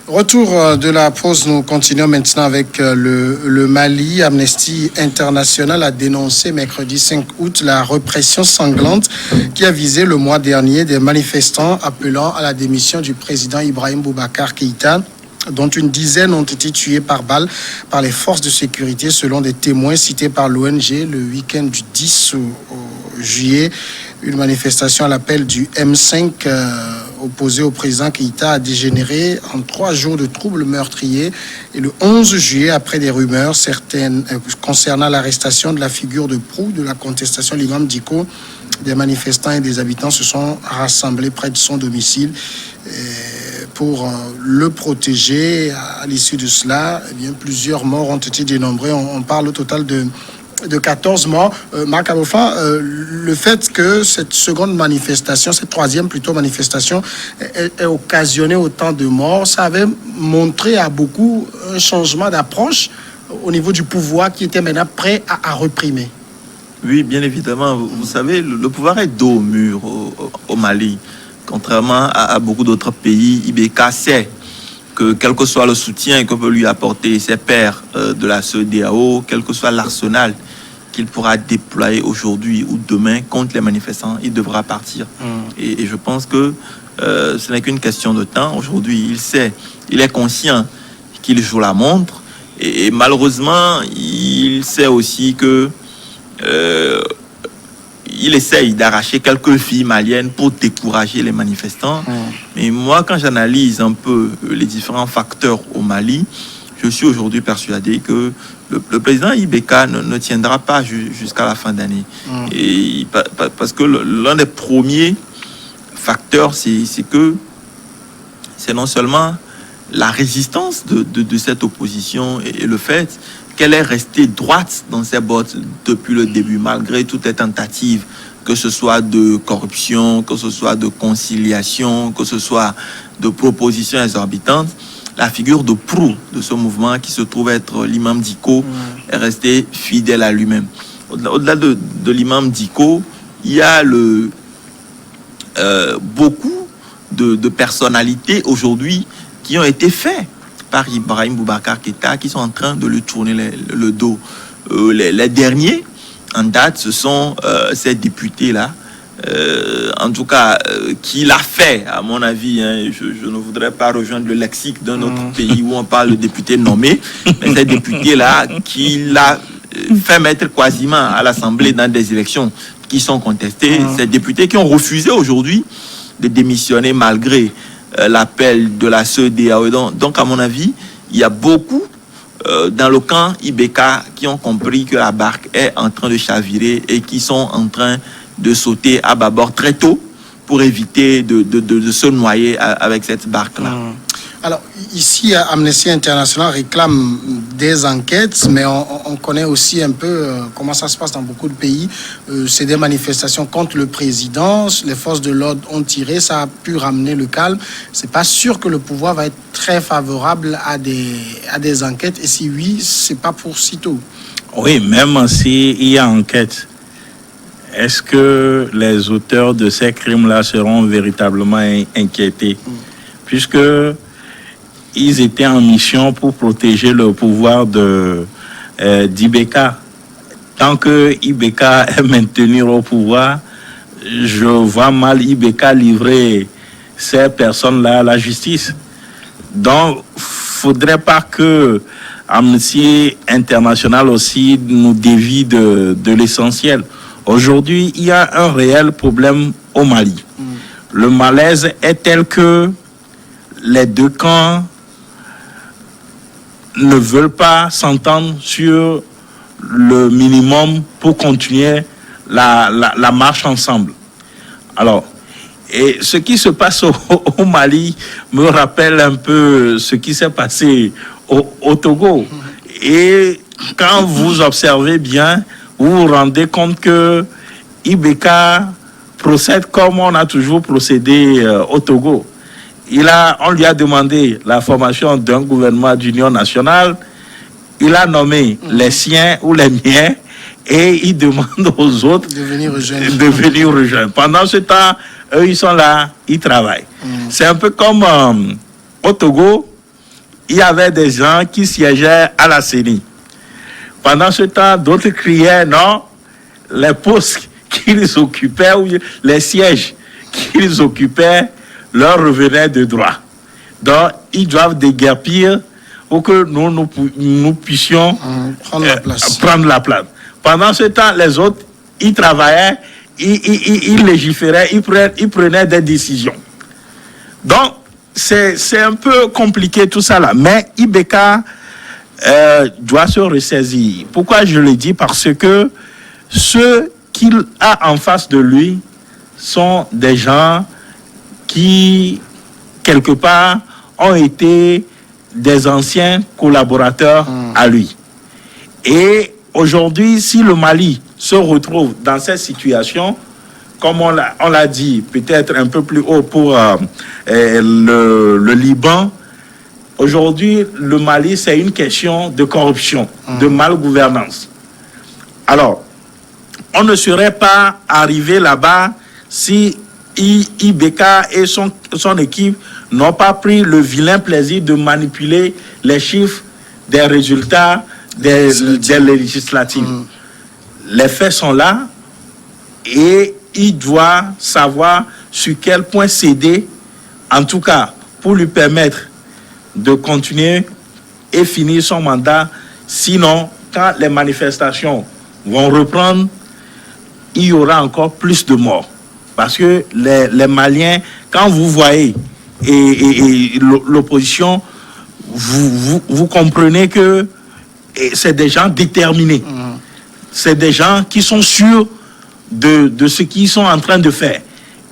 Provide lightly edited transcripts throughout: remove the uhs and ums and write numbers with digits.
Retour de la pause, nous continuons maintenant avec le Mali. Amnesty International a dénoncé mercredi 5 août la répression sanglante qui a visé le mois dernier des manifestants appelant à la démission du président Ibrahim Boubacar Keïta, dont une dizaine ont été tués par balle par les forces de sécurité, selon des témoins cités par l'ONG le week-end du 10 juillet. Une manifestation à l'appel du M5 opposé au président Keïta a dégénéré en 3 jours de troubles meurtriers. Et le 11 juillet, après des rumeurs certaines concernant l'arrestation de la figure de proue de la contestation, l'imam Dicko, des manifestants et des habitants se sont rassemblés près de son domicile pour le protéger. À l'issue de cela, eh bien, plusieurs morts ont été dénombrés. On parle au total de 14 morts. Marc Abofa, le fait que cette seconde manifestation, cette troisième plutôt manifestation, ait occasionné autant de morts, ça avait montré à beaucoup un changement d'approche au niveau du pouvoir qui était maintenant prêt à réprimer. Oui, bien évidemment. Vous savez, le pouvoir est dos au mur au Mali. Contrairement à beaucoup d'autres pays, IBK sait que quel que soit le soutien que peut lui apporter ses pairs de la CEDEAO, quel que soit l'arsenal qu'il pourra déployer aujourd'hui ou demain contre les manifestants, il devra partir. Et je pense que ce n'est qu'une question de temps. Aujourd'hui, il sait, il est conscient qu'il joue la montre. Et malheureusement, il sait aussi que il essaye d'arracher quelques filles maliennes pour décourager les manifestants. Mais moi, quand j'analyse un peu les différents facteurs au Mali, je suis aujourd'hui persuadé que le président IBK ne tiendra pas jusqu'à la fin d'année. Et parce que l'un des premiers facteurs, c'est que c'est non seulement la résistance de cette opposition et le fait qu'elle est restée droite dans ses bottes depuis le début, malgré toutes les tentatives, que ce soit de corruption, que ce soit de conciliation, que ce soit de propositions exorbitantes. La figure de proue de ce mouvement, qui se trouve être l'imam Dicko, est restée fidèle à lui-même. Au-delà de l'imam Dicko, il y a beaucoup de personnalités aujourd'hui qui ont été faites par Ibrahim Boubacar Keïta, qui sont en train de lui tourner le dos. Les derniers, en date, ce sont ces députés-là, en tout cas, qui l'a fait, à mon avis. Je ne voudrais pas rejoindre le lexique d'un autre pays où on parle de députés nommés, mais ces députés-là, qui l'a fait mettre quasiment à l'Assemblée dans des élections qui sont contestées, ces députés qui ont refusé aujourd'hui de démissionner malgré l'appel de la CEDEAO. Donc, à mon avis, il y a beaucoup dans le camp IBK qui ont compris que la barque est en train de chavirer et qui sont en train de sauter à bâbord très tôt pour éviter de se noyer avec cette barque-là. Alors, ici, Amnesty International réclame des enquêtes, mais on connaît aussi un peu comment ça se passe dans beaucoup de pays. C'est des manifestations contre le président. Les forces de l'ordre ont tiré, ça a pu ramener le calme. C'est pas sûr que le pouvoir va être très favorable à des enquêtes. Et si oui, c'est pas pour si tôt. Oui, même s'il y a enquête, est-ce que les auteurs de ces crimes-là seront véritablement inquiétés? Puisque ils étaient en mission pour protéger le pouvoir d'IBK. Tant que IBK est maintenu au pouvoir, je vois mal IBK livrer ces personnes-là à la justice. Donc, il ne faudrait pas que Amnesty International aussi nous dévie de l'essentiel. Aujourd'hui, il y a un réel problème au Mali. Le malaise est tel que les deux camps ne veulent pas s'entendre sur le minimum pour continuer la marche ensemble. Alors, et ce qui se passe au Mali me rappelle un peu ce qui s'est passé au Togo. Et quand vous observez bien, vous vous rendez compte que IBK procède comme on a toujours procédé au Togo. On lui a demandé la formation d'un gouvernement d'union nationale. Il a nommé les siens ou les miens et il demande aux autres de venir rejoindre. Pendant ce temps, eux, ils sont là, ils travaillent. C'est un peu comme au Togo, il y avait des gens qui siégeaient à la CENI. Pendant ce temps, d'autres criaient, non, les postes qu'ils occupaient, ou les sièges qu'ils occupaient, leur revenaient de droit. Donc, ils doivent déguerpir pour que nous puissions prendre la place. Pendant ce temps, les autres, ils travaillaient, ils légiféraient, ils prenaient des décisions. Donc, c'est un peu compliqué tout ça là. Mais IBK doit se ressaisir. Pourquoi je le dis? Parce que ceux qu'il a en face de lui sont des gens qui, quelque part, ont été des anciens collaborateurs à lui. Et aujourd'hui, si le Mali se retrouve dans cette situation, comme on l'a dit, peut-être un peu plus haut pour le Liban, aujourd'hui, le Mali, c'est une question de corruption, de malgouvernance. Alors, on ne serait pas arrivé là-bas si IBK et son équipe n'ont pas pris le vilain plaisir de manipuler les chiffres des résultats des législatives. Les faits sont là et il doit savoir sur quel point céder, en tout cas pour lui permettre de continuer et finir son mandat. Sinon, quand les manifestations vont reprendre, il y aura encore plus de morts. Parce que les Maliens, quand vous voyez et l'opposition, vous comprenez que c'est des gens déterminés. C'est des gens qui sont sûrs de ce qu'ils sont en train de faire.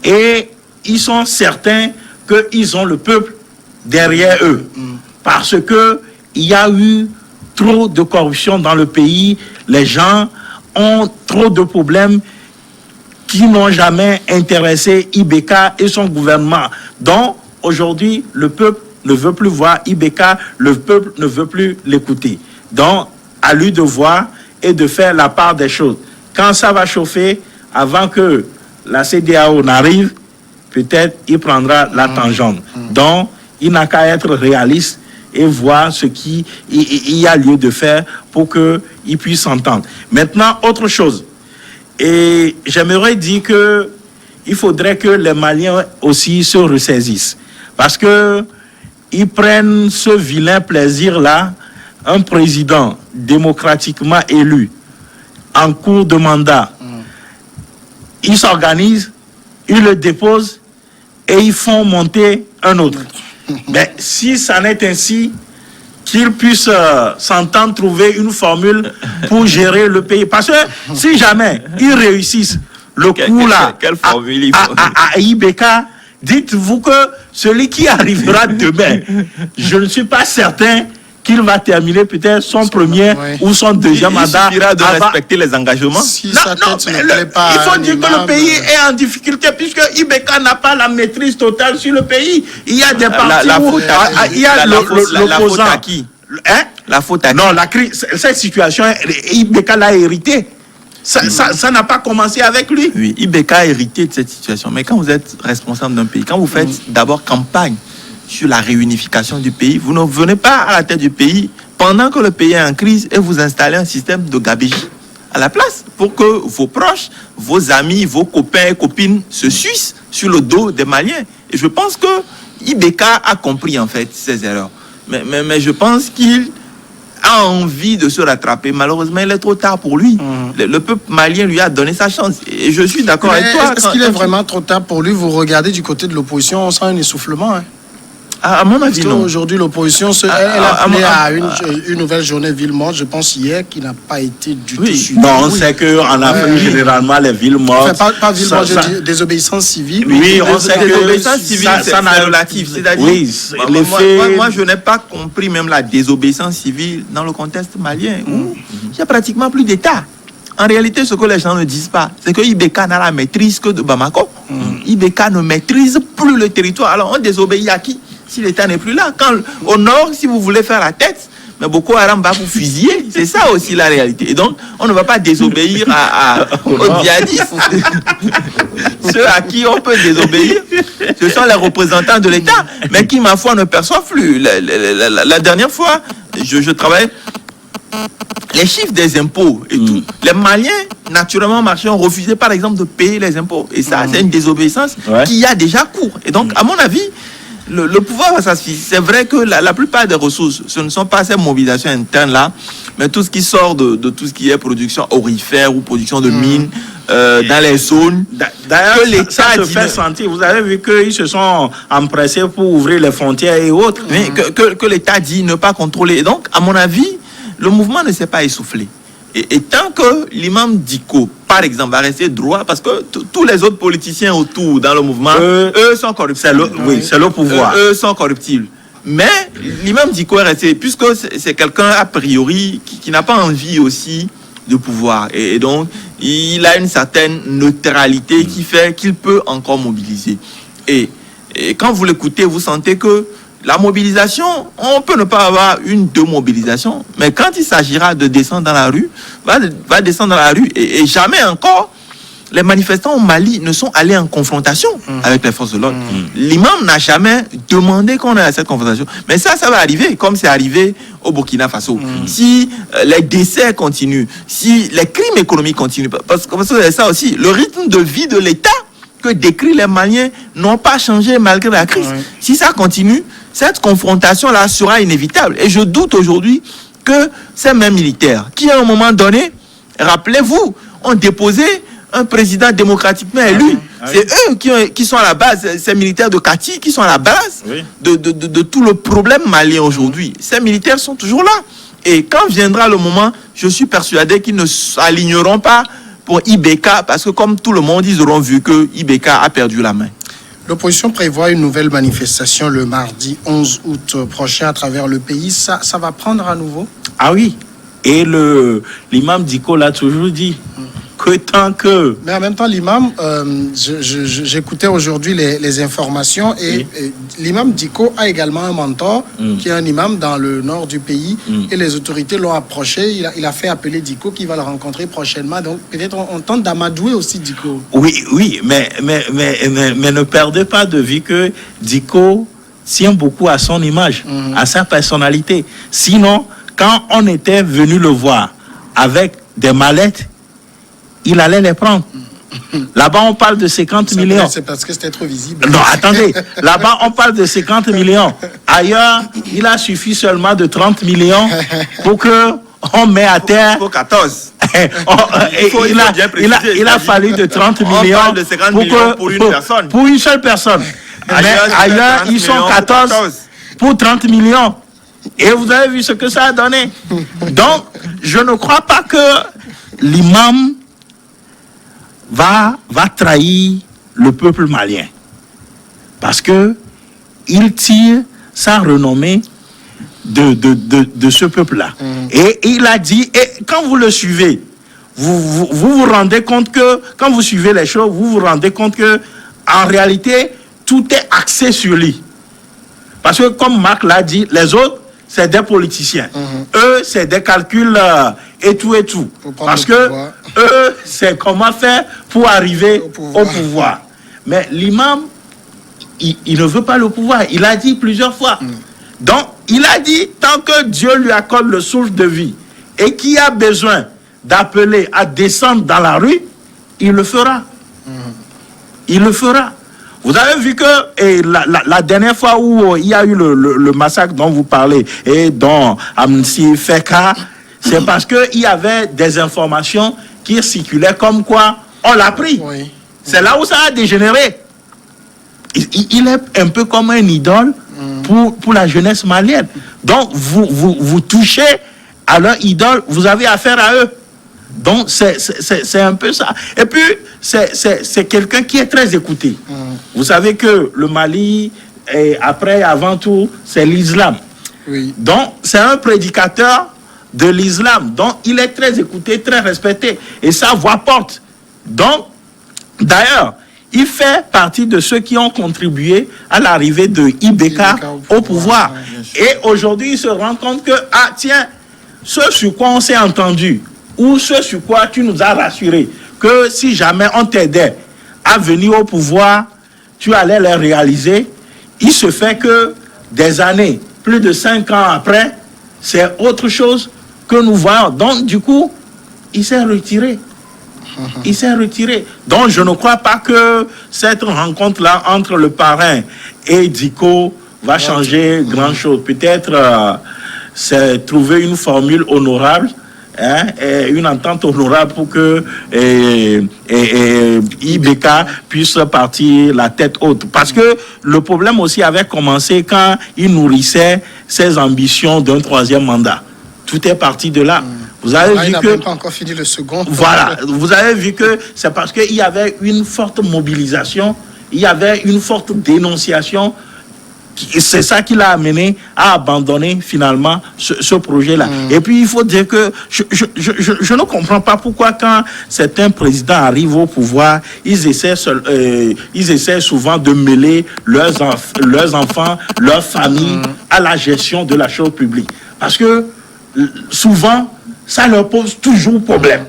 Et ils sont certains qu'ils ont le peuple derrière eux. Parce qu'il y a eu trop de corruption dans le pays. Les gens ont trop de problèmes qui n'ont jamais intéressé IBK et son gouvernement. Donc, aujourd'hui, le peuple ne veut plus voir IBK, le peuple ne veut plus l'écouter. Donc, à lui de voir et de faire la part des choses. Quand ça va chauffer, avant que la CEDEAO n'arrive, peut-être il prendra la tangente. Donc, il n'a qu'à être réaliste et voir ce qu'il y a lieu de faire pour qu'il puisse s'entendre. Maintenant, autre chose. Et j'aimerais dire qu'il faudrait que les Maliens aussi se ressaisissent. Parce qu'ils prennent ce vilain plaisir-là, un président démocratiquement élu, en cours de mandat, ils s'organisent, ils le déposent et ils font monter un autre. Mais si ça n'est ainsi, qu'ils puissent s'entendre, trouver une formule pour gérer le pays. Parce que si jamais ils réussissent le coup là à IBK, dites-vous que celui qui arrivera demain, je ne suis pas certain qu'il va terminer peut-être son premier ou son deuxième mandat. Il suffira de respecter les engagements. Si sa tête ne plaît pas, il faut dire que le pays est en difficulté puisque IBK n'a pas la maîtrise totale sur le pays. Il y a des partis où il y a l'opposant. La faute à qui? Non, cette situation, IBK l'a hérité. Ça n'a pas commencé avec lui. Oui, IBK a hérité de cette situation. Mais quand vous êtes responsable d'un pays, quand vous faites d'abord campagne sur la réunification du pays, vous ne venez pas à la tête du pays pendant que le pays est en crise et vous installez un système de gabegie à la place pour que vos proches, vos amis, vos copains et copines se suissent sur le dos des Maliens. Et je pense que IBK a compris en fait ses erreurs. Mais je pense qu'il a envie de se rattraper. Malheureusement, il est trop tard pour lui. Le peuple malien lui a donné sa chance. Et je suis d'accord avec toi. Est-ce qu'il est vraiment trop tard pour lui? Vous regardez du côté de l'opposition, on sent un essoufflement. À mon avis, non. Aujourd'hui, l'opposition, elle a appelé à une nouvelle journée ville morte, je pense hier, qui n'a pas été du tout suivie. Non, on sait qu'en Afrique, généralement, les villes mortes... Enfin, pas ville morte, je dis désobéissance civile. Oui, on sait que désobéissance civile, ça n'a relatif. C'est-à-dire, moi, je n'ai pas compris même la désobéissance civile dans le contexte malien, où il n'y a pratiquement plus d'État. En réalité, ce que les gens ne disent pas, c'est que IBK n'a la maîtrise que de Bamako. IBK ne maîtrise plus le territoire. Alors, on désobéit à qui? Si l'État n'est plus là. Quand, au nord, si vous voulez faire la tête, mais Boko Haram va vous fusiller. C'est ça aussi la réalité. Et donc, on ne va pas désobéir aux djihadistes. Ceux à qui on peut désobéir, ce sont les représentants de l'État, mais qui, ma foi, ne perçoivent plus. La dernière fois, je travaillais les chiffres des impôts et tout. Les Maliens, naturellement, marchés, ont refusé, par exemple, de payer les impôts. Et ça, c'est une désobéissance qui a déjà cours. Et donc, à mon avis, le pouvoir va s'assurer. C'est vrai que la plupart des ressources, ce ne sont pas ces mobilisations internes-là, mais tout ce qui sort de tout ce qui est production aurifère ou production de mines dans les zones. D'ailleurs, ça se fait sentir. Vous avez vu qu'ils se sont empressés pour ouvrir les frontières et autres. Mais que l'État dit ne pas contrôler. Et donc, à mon avis, le mouvement ne s'est pas essoufflé. Et tant que l'imam Dicko, par exemple, va rester droit, parce que tous les autres politiciens autour dans le mouvement, eux sont corruptibles. C'est le pouvoir. Eux sont corruptibles. Mais l'imam Dicko est resté, puisque c'est quelqu'un, a priori, qui n'a pas envie aussi de pouvoir. Et donc, il a une certaine neutralité qui fait qu'il peut encore mobiliser. Et quand vous l'écoutez, vous sentez que la mobilisation, on peut ne pas avoir deux mobilisations, mais quand il s'agira de descendre dans la rue, va descendre dans la rue. Et jamais encore, les manifestants au Mali ne sont allés en confrontation avec les forces de l'ordre. L'imam n'a jamais demandé qu'on ait à cette confrontation. Mais ça va arriver, comme c'est arrivé au Burkina Faso. Si les décès continuent, si les crimes économiques continuent, parce que c'est ça aussi, le rythme de vie de l'État que décrivent les Maliens n'ont pas changé malgré la crise. Si ça continue, cette confrontation-là sera inévitable. Et je doute aujourd'hui que ces mêmes militaires, qui à un moment donné, rappelez-vous, ont déposé un président démocratiquement élu. C'est eux qui sont à la base, ces militaires de Kati, qui sont à la base de tout le problème malien aujourd'hui. Ces militaires sont toujours là. Et quand viendra le moment, je suis persuadé qu'ils ne s'aligneront pas pour IBK, parce que comme tout le monde, ils auront vu que IBK a perdu la main. L'opposition prévoit une nouvelle manifestation le mardi 11 août prochain à travers le pays. Ça va prendre à nouveau? Ah oui. Et l'imam Dicko l'a toujours dit. Que tant que... Mais en même temps, l'imam, j'écoutais aujourd'hui les informations et l'imam Dicko a également un mentor qui est un imam dans le nord du pays et les autorités l'ont approché. Il a fait appeler Dicko qui va le rencontrer prochainement. Donc peut-être on tente d'amadouer aussi Dicko. Oui, mais ne perdez pas de vue que Dicko tient beaucoup à son image, à sa personnalité. Sinon, quand on était venu le voir avec des mallettes, il allait les prendre. Là-bas, on parle de 50 millions. C'est parce que c'était trop visible. Non, attendez. Là-bas, on parle de 50 millions. Ailleurs, il a suffi seulement de 30 millions pour que on met à terre... Pour 14. Il a fallu de 30 millions. On parle de 50 millions pour une personne. Pour une seule personne. Ailleurs, ils sont 14 pour 30 millions. Et vous avez vu ce que ça a donné. Donc, je ne crois pas que l'imam va trahir le peuple malien. Parce que il tire sa renommée de ce peuple-là. Et il a dit, et quand vous le suivez, vous rendez compte que, quand vous suivez les choses, vous vous rendez compte que, en réalité, tout est axé sur lui. Parce que, comme Marc l'a dit, les autres, c'est des politiciens. Eux, c'est des calculs et tout. Parce que eux, c'est comment faire pour arriver au pouvoir. Mais l'imam, il ne veut pas le pouvoir. Il a dit plusieurs fois. Donc, il a dit, tant que Dieu lui accorde le souffle de vie et qu'il a besoin d'appeler à descendre dans la rue, il le fera. Il le fera. Vous avez vu que la dernière fois où il y a eu le massacre dont vous parlez et dont Amnesty fait cas, c'est parce qu'il y avait des informations qui circulaient comme quoi on l'a pris. Oui. C'est là où ça a dégénéré. Il est un peu comme un idole pour la jeunesse malienne. Donc vous touchez à leur idole, vous avez affaire à eux. Donc, c'est un peu ça. Et puis, c'est quelqu'un qui est très écouté. Vous savez que le Mali, avant tout, c'est l'islam. Oui. Donc, c'est un prédicateur de l'islam. Donc, il est très écouté, très respecté. Et sa voix porte. Donc, d'ailleurs, il fait partie de ceux qui ont contribué à l'arrivée de Ibeka au pouvoir. Et aujourd'hui, il se rend compte que, ah tiens, ce sur quoi on s'est entendu, ou ce sur quoi tu nous as rassuré, que si jamais on t'aidait à venir au pouvoir, tu allais les réaliser. Il se fait que des années, plus de 5 ans après, c'est autre chose que nous voyons. Donc, du coup, il s'est retiré. Il s'est retiré. Donc, je ne crois pas que cette rencontre-là entre le parrain et Diko va changer grand-chose. Peut-être c'est trouver une formule honorable, hein, et une entente honorable pour que Ibeka puisse partir la tête haute. Parce que le problème aussi avait commencé quand il nourrissait ses ambitions d'un 3e mandat. Tout est parti de là. Vous avez vu il n'a que même pas encore fini le second. Voilà, vous avez vu que c'est parce qu'il y avait une forte mobilisation, il y avait une forte dénonciation. C'est ça qui l'a amené à abandonner finalement ce projet-là. Et puis il faut dire que je ne comprends pas pourquoi quand certains présidents arrivent au pouvoir, ils essaient souvent de mêler leurs enfants, leurs familles à la gestion de la chose publique. Parce que souvent, ça leur pose toujours problème.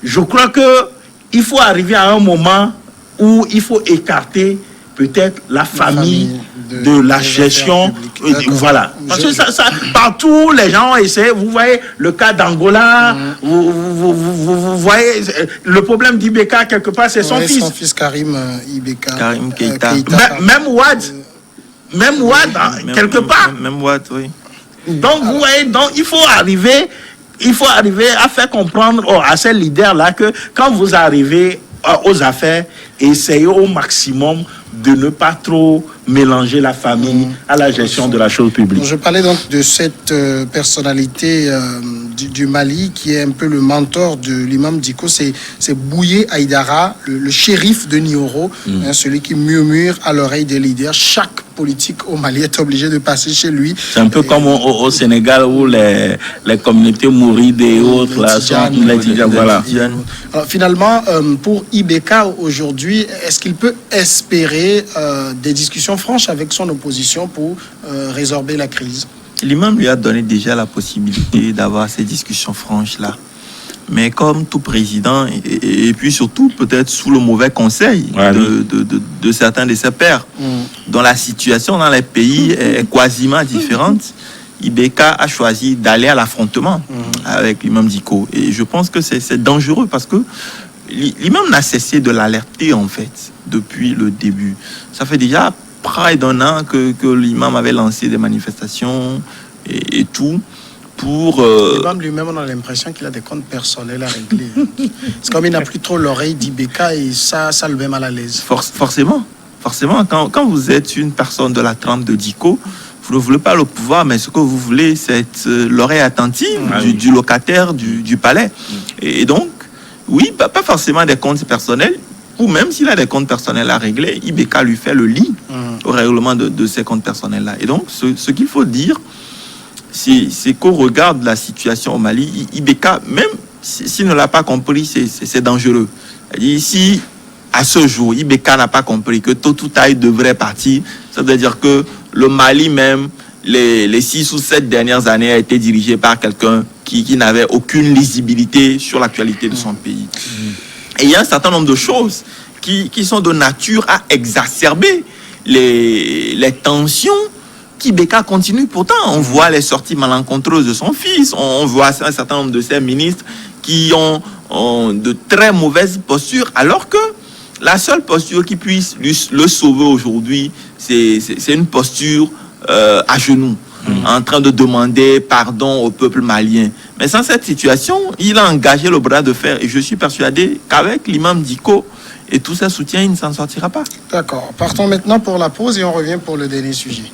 Je crois qu'il faut arriver à un moment où il faut écarter peut-être la famille de la gestion. Voilà. Parce que ça, partout, les gens ont essayé. Vous voyez le cas d'Angola, vous voyez le problème d'Ibeka, quelque part, c'est son fils. Son fils Karim Ibeka. Karim Keïta. Même Ouad, quelque part. Même Ouad, oui. Donc, vous voyez, donc, il faut arriver à faire comprendre à ces leaders-là que quand vous arrivez aux affaires, essayez au maximum de ne pas trop mélanger la famille à la gestion de la chose publique. Je parlais donc de cette personnalité du Mali qui est un peu le mentor de l'imam Diko, c'est Bouye Aïdara, le shérif de Nioro, hein, celui qui murmure à l'oreille des leaders. Chaque politique au Mali est obligé de passer chez lui. C'est un peu comme au Sénégal où les communautés mourides et autres là sont les Tidjanes, voilà. Alors, finalement, pour Ibeka aujourd'hui, est-ce qu'il peut espérer des discussions franches avec son opposition pour résorber la crise? L'imam lui a donné déjà la possibilité d'avoir ces discussions franches-là. Mais comme tout président, et puis surtout peut-être sous le mauvais conseil de certains de ses pairs, dont la situation dans les pays est quasiment différente, Ibeka a choisi d'aller à l'affrontement avec l'imam Diko. Et je pense que c'est dangereux parce que l'imam n'a cessé de l'alerter en fait depuis le début. Ça fait déjà près d'1 an que l'imam avait lancé des manifestations et tout pour... L'imam lui-même, on a l'impression qu'il a des comptes personnels à régler. C'est comme il n'a plus trop l'oreille d'Ibeka et ça le met mal à l'aise. Forcément, quand vous êtes une personne de la trempe de Diko, vous ne voulez pas le pouvoir, mais ce que vous voulez, c'est l'oreille attentive du locataire du palais. Et donc, oui, pas forcément des comptes personnels, ou même s'il a des comptes personnels à régler, Ibeka lui fait le lit au règlement de ces comptes personnels-là. Et donc, ce qu'il faut dire, c'est qu'au regard de la situation au Mali, Ibeka, même s'il ne l'a pas compris, c'est dangereux. Si, à ce jour, Ibeka n'a pas compris que tôt ou tard, il devrait partir, ça veut dire que le Mali même, les 6 ou 7 dernières années, a été dirigé par quelqu'un qui n'avait aucune lisibilité sur l'actualité de son pays. Et il y a un certain nombre de choses qui sont de nature à exacerber les tensions qu'Ibeka continue. Pourtant, on voit les sorties malencontreuses de son fils, on voit un certain nombre de ses ministres qui ont de très mauvaises postures, alors que la seule posture qui puisse le sauver aujourd'hui, c'est une posture à genoux, en train de demander pardon au peuple malien. Mais sans cette situation, il a engagé le bras de fer. Et je suis persuadé qu'avec l'imam Diko et tous ses soutiens, il ne s'en sortira pas. D'accord. Partons maintenant pour la pause et on revient pour le dernier sujet.